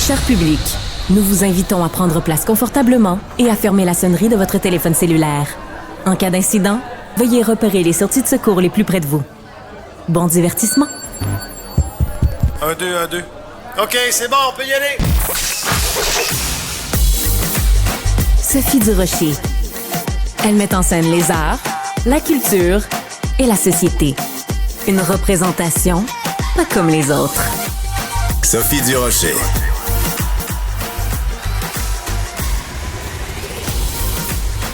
Cher public, nous vous invitons à prendre place confortablement et à fermer la sonnerie de votre téléphone cellulaire. En cas d'incident, veuillez repérer les sorties de secours les plus près de vous. Bon divertissement. 1, 2, 1, 2. OK, c'est bon, on peut y aller. Sophie Durocher. Elle met en scène les arts, la culture et la société. Une représentation pas comme les autres. Sophie Durocher.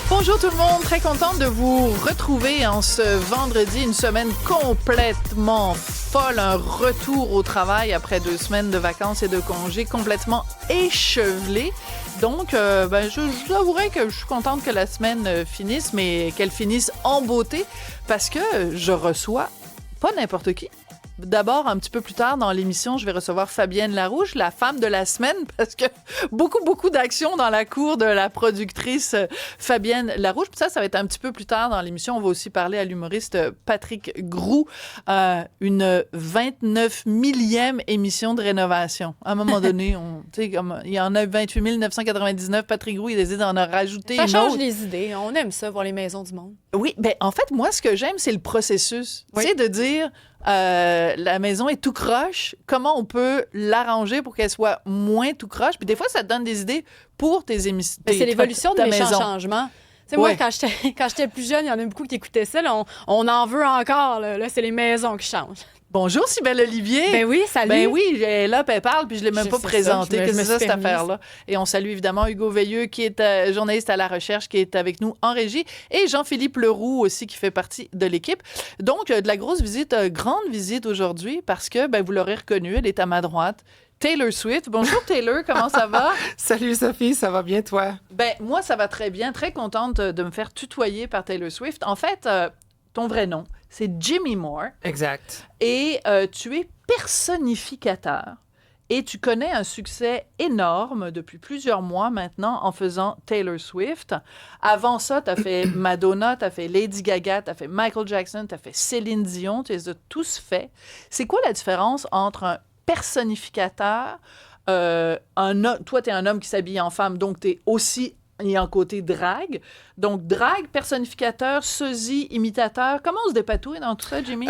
Bonjour tout le monde, très contente de vous retrouver en ce vendredi, une semaine complètement folle, un retour au travail après 2 semaines de vacances et de congés complètement échevelé. Donc, je vous avouerai que je suis contente que la semaine finisse, mais qu'elle finisse en beauté parce que je reçois pas n'importe qui. D'abord, un petit peu plus tard dans l'émission, je vais recevoir Fabienne Larouche, la femme de la semaine, parce que beaucoup d'action dans la cour de la productrice Fabienne Larouche. Puis ça va être un petit peu plus tard dans l'émission. On va aussi parler à l'humoriste Patrick Groux, une 29 millième émission de rénovation. À un moment donné, il y en a 28 999. Patrick Groux, il décide d'en rajouter une autre. Ça change les idées. On aime ça, voir les maisons du monde. Oui, ben en fait, moi, ce que j'aime, c'est le processus. Oui. Tu sais, de dire... la maison est tout croche. Comment on peut l'arranger pour qu'elle soit moins tout croche? Puis des fois, ça te donne des idées pour tes émissions. C'est l'évolution de méchants maison. Changements. Tu sais, moi, quand j'étais plus jeune, il y en a beaucoup qui écoutaient ça. Là, on en veut encore. Là, c'est les maisons qui changent. Bonjour, Cybèle Olivier. Ben oui, salut. Ben oui, elle est là, puis elle parle, puis je l'ai même pas présentée. Qu'est-ce que c'est ça, cette permise. affaire-là? Et on salue évidemment Hugo Veilleux, qui est journaliste à la recherche, qui est avec nous en régie, et Jean-Philippe Leroux aussi, qui fait partie de l'équipe. Donc, de la grosse visite, grande visite aujourd'hui, parce que, ben, vous l'aurez reconnu, elle est à ma droite. Taylor Swift. Bonjour Taylor, comment ça va? Salut Sophie, ça va bien toi? Ben, moi, ça va très bien. Très contente de me faire tutoyer par Taylor Swift. En fait, ton vrai nom, c'est Jimmy Moore. Exact. Et tu es personnificateur. Et tu connais un succès énorme depuis plusieurs mois maintenant en faisant Taylor Swift. Avant ça, tu as fait Madonna, tu as fait Lady Gaga, tu as fait Michael Jackson, tu as fait Céline Dion, tu les as tous faits. C'est quoi la différence entre un personnificateur, toi, tu es un homme qui s'habille en femme, donc tu es aussi... Il y a un côté drague. Donc, drague, personnificateur, sosie, imitateur. Comment on se dépatouille dans tout ça, Jimmy?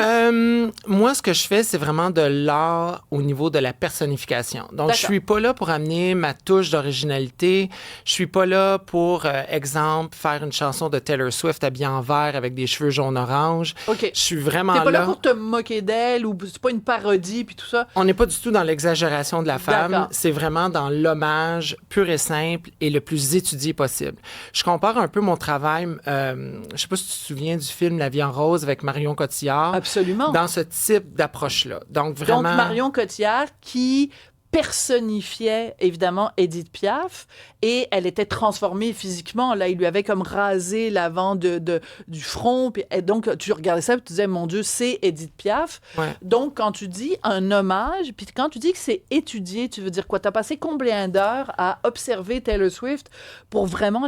Moi, ce que je fais, c'est vraiment de l'art au niveau de la personnification. Donc, D'accord. Je suis pas là pour amener ma touche d'originalité. Je suis pas là pour, exemple, faire une chanson de Taylor Swift habillée en vert avec des cheveux jaune-orange. OK. Je suis vraiment T'es pas là pour te moquer d'elle ou c'est pas une parodie puis tout ça? On n'est pas du tout dans l'exagération de la femme. D'accord. C'est vraiment dans l'hommage pur et simple et le plus étudié possible. Je compare un peu mon travail, je sais pas si tu te souviens du film La vie en rose avec Marion Cotillard. Absolument. Dans ce type d'approche-là. Donc, vraiment... Donc, Marion Cotillard qui personnifiait évidemment Édith Piaf et elle était transformée physiquement. Là, il lui avait comme rasé l'avant du front. Et donc, tu regardais ça et tu disais, mon Dieu, c'est Édith Piaf. Ouais. Donc, quand tu dis un hommage, puis quand tu dis que c'est étudié, tu veux dire quoi? Tu as passé combien d'heures à observer Taylor Swift pour vraiment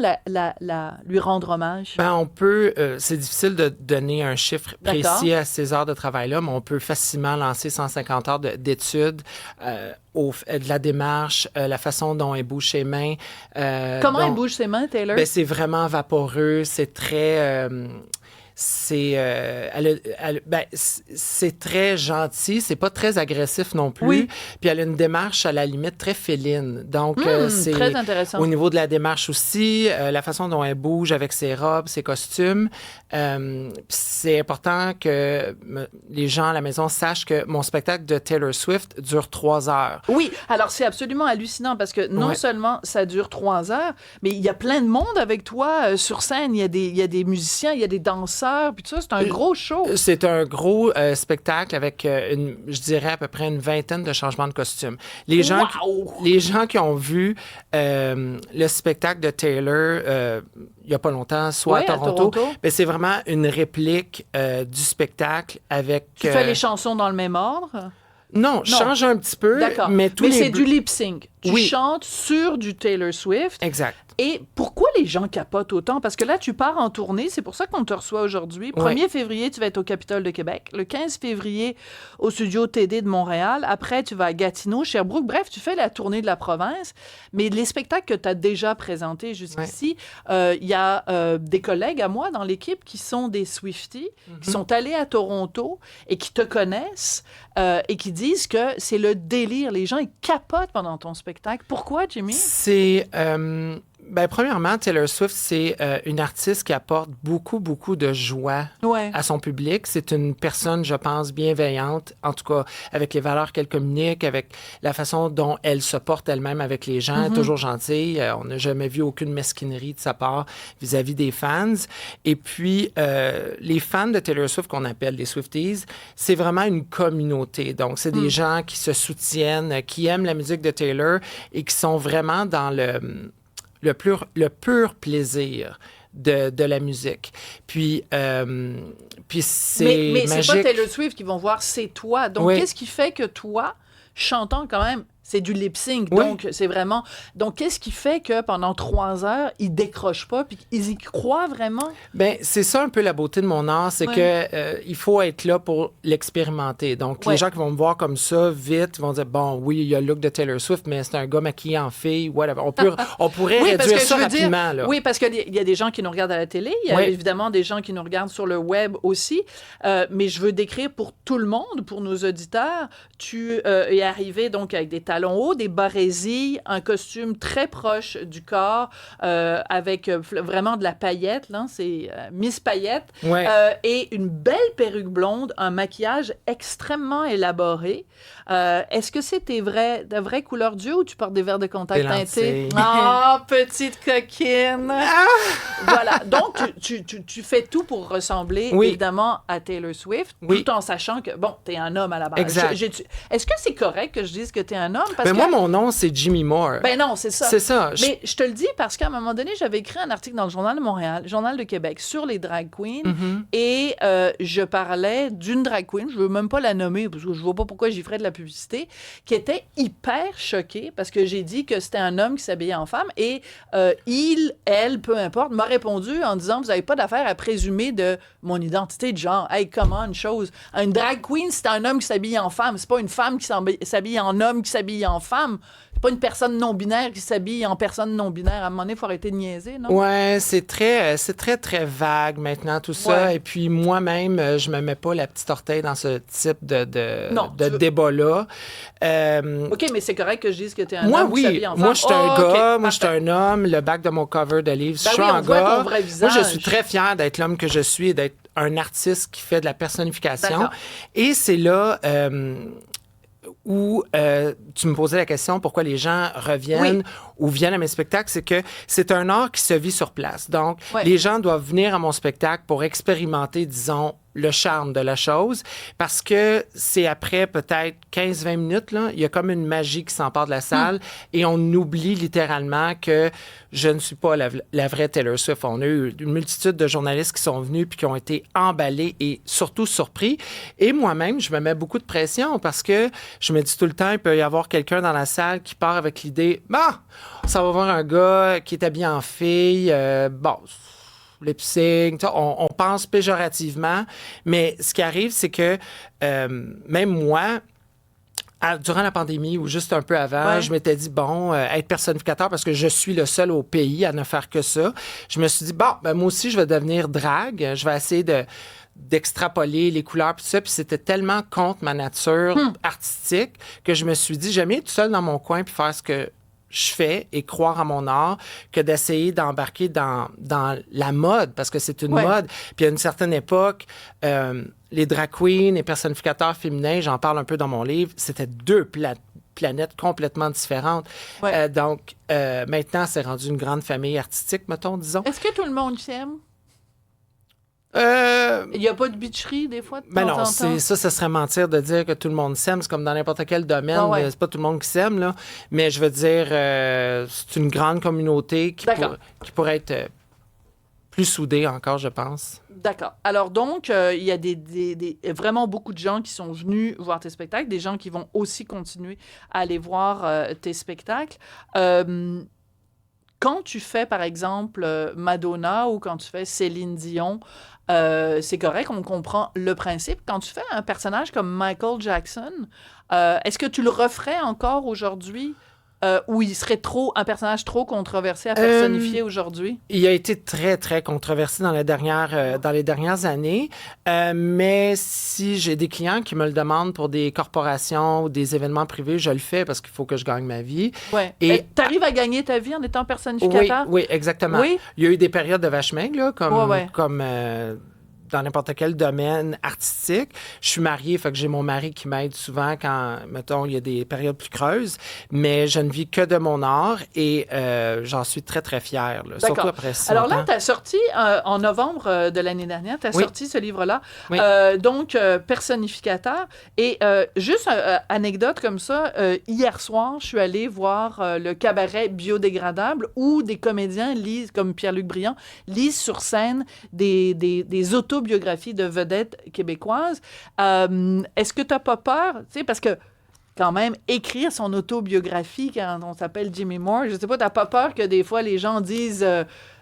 lui rendre hommage? Ben, on peut... c'est difficile de donner un chiffre précis D'accord. à ces heures de travail-là, mais on peut facilement lancer 150 heures d'études de la démarche, la façon dont elle bouge ses mains. Comment elle bouge ses mains, Taylor? Ben, c'est vraiment vaporeux, c'est très... c'est très gentil, c'est pas très agressif non plus. Oui. Puis elle a une démarche à la limite très féline. Donc c'est très intéressant. au niveau de la démarche aussi, la façon dont elle bouge avec ses robes, ses costumes. C'est important que les gens à la maison sachent que mon spectacle de Taylor Swift dure 3 heures. Oui, alors c'est absolument hallucinant parce que non seulement ça dure 3 heures, mais il y a plein de monde avec toi sur scène. Il y a des musiciens, il y a des danseurs, puis tout ça, c'est un gros show. C'est un gros spectacle avec, je dirais, à peu près une vingtaine de changements de costumes. Les gens qui ont vu le spectacle de Taylor il n'y a pas longtemps, soit à Toronto, ben, c'est vraiment une réplique du spectacle avec... Tu fais les chansons dans le même ordre? Non, je change un petit peu, D'accord. mais c'est du lip-sync. Tu chantes sur du Taylor Swift. Exact. Et pourquoi les gens capotent autant? Parce que là, tu pars en tournée, c'est pour ça qu'on te reçoit aujourd'hui. 1er février, tu vas être au Capitole de Québec. Le 15 février, au Studio TD de Montréal. Après, tu vas à Gatineau, Sherbrooke. Bref, tu fais la tournée de la province. Mais les spectacles que tu as déjà présentés jusqu'ici, il y a des collègues à moi dans l'équipe qui sont des Swifties, qui sont allés à Toronto et qui te connaissent et qui disent que c'est le délire. Les gens, ils capotent pendant ton spectacle. Pourquoi, Jimmy? C'est... premièrement, Taylor Swift, c'est une artiste qui apporte beaucoup, beaucoup de joie à son public. C'est une personne, je pense, bienveillante, en tout cas, avec les valeurs qu'elle communique, avec la façon dont elle se porte elle-même avec les gens, toujours gentille. On n'a jamais vu aucune mesquinerie de sa part vis-à-vis des fans. Et puis, les fans de Taylor Swift, qu'on appelle les Swifties, c'est vraiment une communauté. Donc, c'est des gens qui se soutiennent, qui aiment la musique de Taylor et qui sont vraiment dans le pur plaisir de la musique. Puis c'est mais magique. c'est pas Taylor Swift qui vont voir, c'est toi. Donc, qu'est-ce qui fait que toi, chantant quand même, c'est du lip-sync, donc c'est vraiment... Donc, qu'est-ce qui fait que pendant 3 heures, ils décrochent pas puis ils y croient vraiment? Bien, c'est ça un peu la beauté de mon art, c'est que il faut être là pour l'expérimenter. Donc, les gens qui vont me voir comme ça, vite, vont dire, bon, oui, il y a le look de Taylor Swift, mais c'est un gars maquillé en fille, whatever. On pourrait réduire ça rapidement. Là. Oui, parce qu'il y a des gens qui nous regardent à la télé, il y a évidemment des gens qui nous regardent sur le web aussi, mais je veux décrire pour tout le monde, pour nos auditeurs, tu es arrivé donc avec des talons hauts, des barésilles, un costume très proche du corps, avec vraiment de la paillette, là, c'est Miss Paillette, et une belle perruque blonde, un maquillage extrêmement élaboré. Est-ce que c'est ta vraie couleur d'yeux ou tu portes des verres de contact teintés? Ah, petite coquine! Voilà, donc tu fais tout pour ressembler, évidemment, à Taylor Swift, tout en sachant que, bon, t'es un homme à la base. Exact. Est-ce que c'est correct que je dise que t'es un homme? Parce moi, mon nom, c'est Jimmy Moore. Ben non, c'est ça. C'est ça. Mais je te le dis parce qu'à un moment donné, j'avais écrit un article dans le Journal de Montréal, le Journal de Québec, sur les drag queens, et je parlais d'une drag queen, je veux même pas la nommer, parce que je vois pas pourquoi j'y ferais de la publicité, qui était hyper choquée, parce que j'ai dit que c'était un homme qui s'habillait en femme, et il, elle, peu importe, m'a répondu en disant, vous avez pas d'affaire à présumer de mon identité de genre. Hey, comment une chose? Une drag queen, c'est un homme qui s'habille en femme, c'est pas une femme qui s'habille en homme qui s'habille en femme. C'est pas une personne non-binaire qui s'habille en personne non-binaire. À un moment donné, il faut arrêter de niaiser, non? Ouais, c'est très, très vague maintenant, tout ça. Et puis moi-même, je me mets pas la petite orteille dans ce type de débat-là. OK, mais c'est correct que je dise que tu es un homme qui s'habille en femme. Moi, je suis un gars. Moi, je suis un homme. Le back de mon cover de livre, je suis un gars. Ton vrai visage. Moi, je suis très fier d'être l'homme que je suis et d'être un artiste qui fait de la personnification. Et c'est là... où tu me posais la question pourquoi les gens reviennent ou viennent à mes spectacles, c'est que c'est un art qui se vit sur place. Donc, les gens doivent venir à mon spectacle pour expérimenter, disons, le charme de la chose, parce que c'est après peut-être 15-20 minutes, là, il y a comme une magie qui s'empare de la salle et on oublie littéralement que je ne suis pas la vraie Taylor Swift. On a eu une multitude de journalistes qui sont venus puis qui ont été emballés et surtout surpris. Et moi-même, je me mets beaucoup de pression parce que je me dis tout le temps, il peut y avoir quelqu'un dans la salle qui part avec l'idée, ça va voir un gars qui est habillé en fille, lip-sync, on pense péjorativement, mais ce qui arrive, c'est que même moi, durant la pandémie ou juste un peu avant, je m'étais dit, être personnificateur, parce que je suis le seul au pays à ne faire que ça, je me suis dit, moi aussi, je vais devenir drague, je vais essayer d'extrapoler les couleurs puis ça, puis c'était tellement contre ma nature artistique que je me suis dit, j'aime mieux être tout seul dans mon coin puis faire ce que je fais et croire à mon art que d'essayer d'embarquer dans la mode, parce que c'est une mode. Puis à une certaine époque, les drag queens, les personnificateurs féminins, j'en parle un peu dans mon livre, c'était deux planètes complètement différentes. Donc, maintenant, c'est rendu une grande famille artistique, mettons, disons. Est-ce que tout le monde s'aime? Il n'y a pas de bitcherie, des fois, de temps en temps? Ça serait mentir de dire que tout le monde s'aime. C'est comme dans n'importe quel domaine. C'est pas tout le monde qui s'aime, là. Mais je veux dire, c'est une grande communauté qui pourrait être plus soudés encore, je pense. D'accord. Alors donc, il y a vraiment beaucoup de gens qui sont venus voir tes spectacles, des gens qui vont aussi continuer à aller voir tes spectacles. Quand tu fais, par exemple, Madonna ou quand tu fais Céline Dion, c'est correct, on comprend le principe. Quand tu fais un personnage comme Michael Jackson, est-ce que tu le referais encore aujourd'hui? Ou il serait un personnage trop controversé à personnifier aujourd'hui? Il a été très, très controversé dans les dernières années. Mais si j'ai des clients qui me le demandent pour des corporations ou des événements privés, je le fais parce qu'il faut que je gagne ma vie. Ouais. Et tu arrives à gagner ta vie en étant personnificateur? Oui, exactement. Oui? Il y a eu des périodes de vache maigre, là, comme dans n'importe quel domaine artistique. Je suis mariée, fait que j'ai mon mari qui m'aide souvent quand, mettons, il y a des périodes plus creuses, mais je ne vis que de mon art et j'en suis très, très fière, là, surtout après 6 Alors là, ans. tu as sorti, en novembre de l'année dernière, tu as sorti ce livre-là, Oui. donc Personnificateur. Et juste anecdote comme ça, hier soir, je suis allée voir le cabaret biodégradable où des comédiens lisent, comme Pierre-Luc Briand, lisent sur scène des autobiographies de vedettes québécoises. Est-ce que tu n'as pas peur? Tu sais, parce que quand même, écrire son autobiographie quand on s'appelle Jimmy Moore, je sais pas, t'as pas peur que des fois les gens disent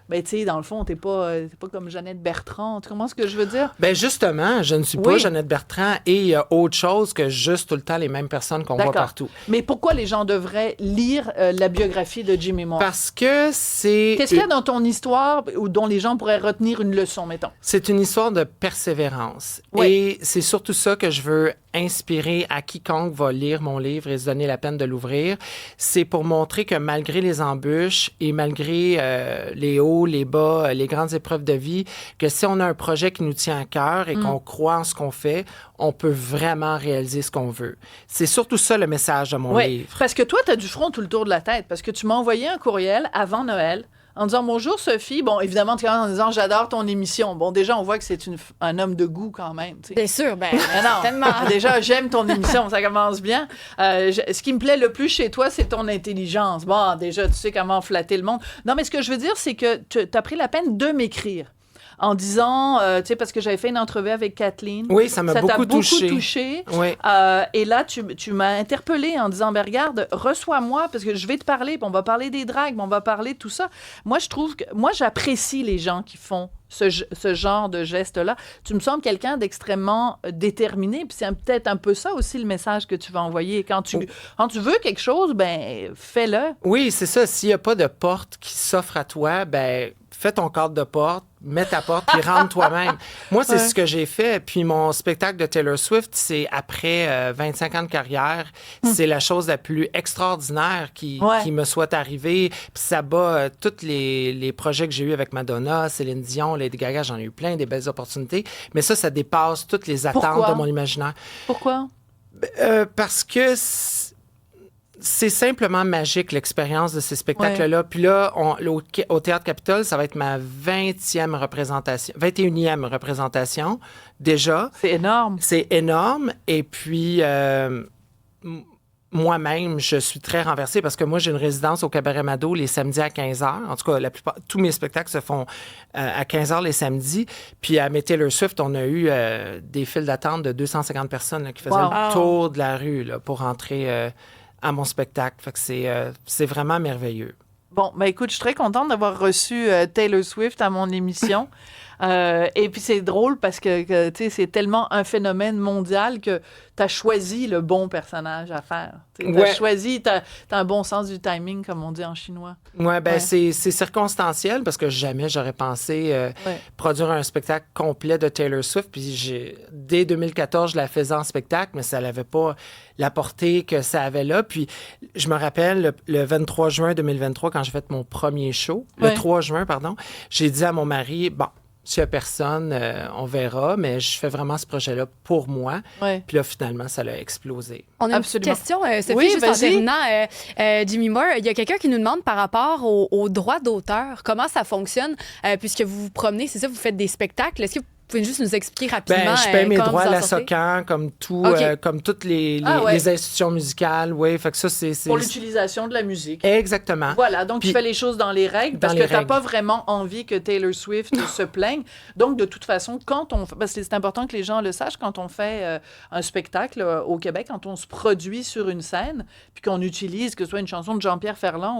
ben, tu sais, dans le fond, t'es pas comme Jeannette Bertrand. Tu comprends ce que je veux dire? Ben justement, je ne suis pas Jeannette Bertrand et il y a autre chose que juste tout le temps les mêmes personnes qu'on voit partout. Mais pourquoi les gens devraient lire la biographie de Jimmy Moore? Parce que c'est... Qu'est-ce qu'il y a dans ton histoire ou dont les gens pourraient retenir une leçon, mettons? C'est une histoire de persévérance. Oui. Et c'est surtout ça que je veux inspirer à quiconque va lire mon livre et se donner la peine de l'ouvrir. C'est pour montrer que malgré les embûches et malgré les hauts, les bas, les grandes épreuves de vie, que si on a un projet qui nous tient à cœur et qu'on croit en ce qu'on fait, on peut vraiment réaliser ce qu'on veut. C'est surtout ça le message de mon livre. Parce que toi, tu as du front tout le tour de la tête, parce que tu m'as envoyé un courriel avant Noël en disant « Bonjour Sophie ». Bon, évidemment, tu commences en disant « J'adore ton émission ». Bon, déjà, on voit que c'est un homme de goût quand même. T'sais. Bien sûr, ben non, tellement. Déjà, j'aime ton émission, ça commence bien. Ce qui me plaît le plus chez toi, c'est ton intelligence. Bon, déjà, tu sais comment flatter le monde. Non, mais ce que je veux dire, c'est que tu as pris la peine de m'écrire. En disant, tu sais, parce que j'avais fait une entrevue avec Kathleen. Oui, ça m'a beaucoup touché. Oui. Et là, tu m'as interpellée en disant, ben regarde, reçois-moi, parce que je vais te parler, puis on va parler des dragues, puis on va parler de tout ça. Moi, j'apprécie les gens qui font ce genre de geste-là. Tu me sembles quelqu'un d'extrêmement déterminé, puis c'est peut-être un peu ça aussi le message que tu vas envoyer. Quand tu veux quelque chose, ben fais-le. Oui, c'est ça. S'il n'y a pas de porte qui s'offre à toi, ben fais ton cadre de porte, mets ta porte, puis rentre toi-même. Moi, c'est ce que j'ai fait. Puis mon spectacle de Taylor Swift, c'est après 25 ans de carrière, c'est la chose la plus extraordinaire qui me soit arrivée. Puis ça bat tous les projets que j'ai eus avec Madonna, Céline Dion, Lady Gaga, j'en ai eu plein, des belles opportunités. Mais ça dépasse toutes les attentes de mon imaginaire. Pourquoi? Parce que c'est simplement magique, l'expérience de ces spectacles-là. Ouais. Puis là, au Théâtre Capitole, ça va être ma 21e représentation, déjà. C'est énorme. C'est énorme. Et puis, moi-même, je suis très renversée parce que moi, j'ai une résidence au Cabaret Mado les samedis à 15h. En tout cas, tous mes spectacles se font à 15h les samedis. Puis à Taylor Swift, on a eu des files d'attente de 250 personnes là, qui faisaient le tour de la rue là, pour rentrer à mon spectacle. Fait que c'est vraiment merveilleux. Bon, ben écoute, je suis très contente d'avoir reçu Taylor Swift à mon émission. Et puis c'est drôle parce que tu sais, c'est tellement un phénomène mondial que tu as choisi le bon personnage à faire. Tu as choisi, tu as un bon sens du timing, comme on dit en chinois. Oui, bien, c'est circonstanciel parce que jamais j'aurais pensé produire un spectacle complet de Taylor Swift. Puis dès 2014, je la faisais en spectacle, mais ça n'avait pas la portée que ça avait là. Puis je me rappelle, le 23 juin 2023, quand j'ai fait mon premier show, le 3 juin, pardon, j'ai dit à mon mari, bon, s'il n'y a personne, on verra, mais je fais vraiment ce projet-là pour moi. Puis là, finalement, ça a explosé. On a une petite question, Sophie, juste en terminant. Jimmy Moore, il y a quelqu'un qui nous demande par rapport aux droits d'auteur, comment ça fonctionne, puisque vous vous promenez, c'est ça, vous faites des spectacles. Est-ce que pouvez juste nous expliquer rapidement Ben, je paie mes comment droits à vous en la sortez? SOCAN, comme tout, OK. comme toutes les ouais. les institutions musicales. Oui, fait que ça, c'est... Pour l'utilisation de la musique. Exactement. Voilà, donc Puis- tu fais les choses dans les règles parce Dans que les tu n'as règles. pas vraiment envie que Taylor Swift se plaigne. Donc, de toute façon, parce que c'est important que les gens le sachent, quand on fait un spectacle au Québec, quand on se produit sur une scène, puis qu'on utilise, que ce soit une chanson de Jean-Pierre Ferland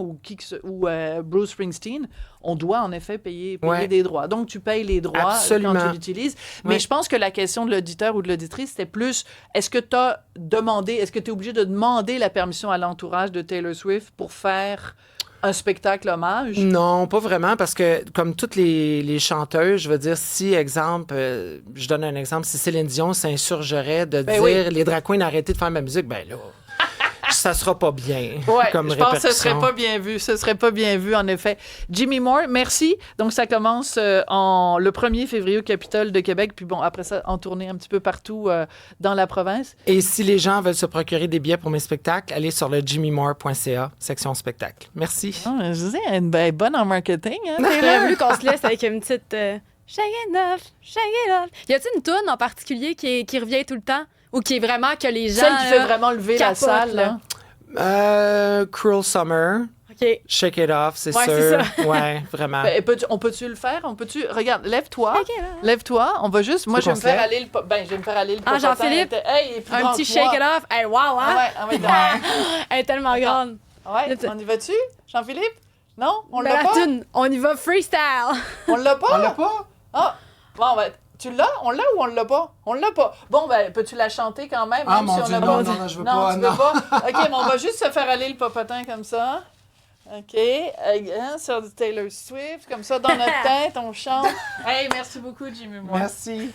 ou Bruce Springsteen, on doit en effet payer Ouais. des droits. Donc, tu payes les droits Absolument. quand tu l'utilises. Mais Ouais. je pense que la question de l'auditeur ou de l'auditrice, c'était plus, est-ce que tu as demandé, est-ce que tu es obligé de demander la permission à l'entourage de Taylor Swift pour faire un spectacle hommage? Non, pas vraiment, parce que comme toutes les chanteuses, je veux dire, si, exemple, je donne un exemple, si Céline Dion s'insurgerait de Ben dire oui. les drag queens arrêtez de faire ma musique, ben là, ça sera pas bien Ouais, comme je pense que ce répercussion. serait pas bien vu. Ce serait pas bien vu, en effet. Jimmy Moore, merci. Donc, ça commence le 1er février au Capitole de Québec, puis bon, après ça, en tournée un petit peu partout dans la province. Et si les gens veulent se procurer des billets pour mes spectacles, allez sur le jimmymore.ca, section spectacle. Merci. Ah, je sais, elle est bonne en marketing, hein, J'aurais Taylor? voulu qu'on se laisse avec une petite Shake it off, shake it off. Y a-t-il une toune en particulier qui revient tout le temps ou qui est vraiment que les gens Celle qui fait vraiment lever la capotent, salle, là. là. Cruel Summer, OK. Shake It Off, c'est Ouais, sûr. c'est Ouais, vraiment. Ben, on peut-tu le faire? Regarde, lève-toi. Shake it off. Lève-toi. On va juste... Moi, Faut je vais qu'on me se faire lève? aller le... Ben, je vais me faire aller le Ah, popotin. Jean-Philippe, Hey, il est plus Un grand petit que moi. shake it off. Hey, wow, hein? Ah ouais, donc. Elle est tellement grande. Ouais, on y va-tu, Jean-Philippe? Non? On Ben, l'a la pas? toune, on y va freestyle. On l'a pas? On l'a pas? Ah, bon, ben, tu l'as? On l'a ou on l'a pas? On l'a pas. Bon, ben, peux-tu la chanter quand même? Ah, même mon si on Dieu, a non, pas... non, non, je veux non, pas, tu non. veux pas? OK, mais on va juste se faire aller le popotin comme ça. OK. Sur du Taylor Swift, comme ça, dans notre tête, on chante. Hey, merci beaucoup, Jimmy Moore. Merci.